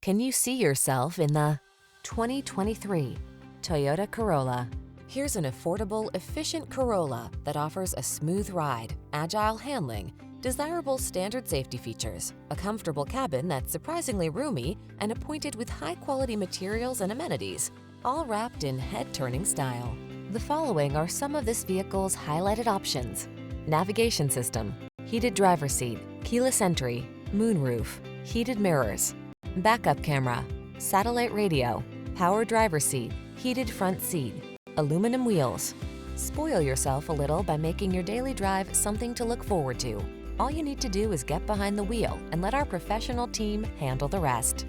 Can you see yourself in the 2023 Toyota Corolla? Here's an affordable, efficient Corolla that offers a smooth ride, agile handling, desirable standard safety features, a comfortable cabin that's surprisingly roomy, and appointed with high-quality materials and amenities, all wrapped in head-turning style. The following are some of this vehicle's highlighted options: navigation system, heated driver's seat, keyless entry, moonroof, heated mirrors, backup camera, satellite radio, power driver's seat, heated front seat, aluminum wheels. Spoil yourself a little by making your daily drive something to look forward to. All you need to do is get behind the wheel and let our professional team handle the rest.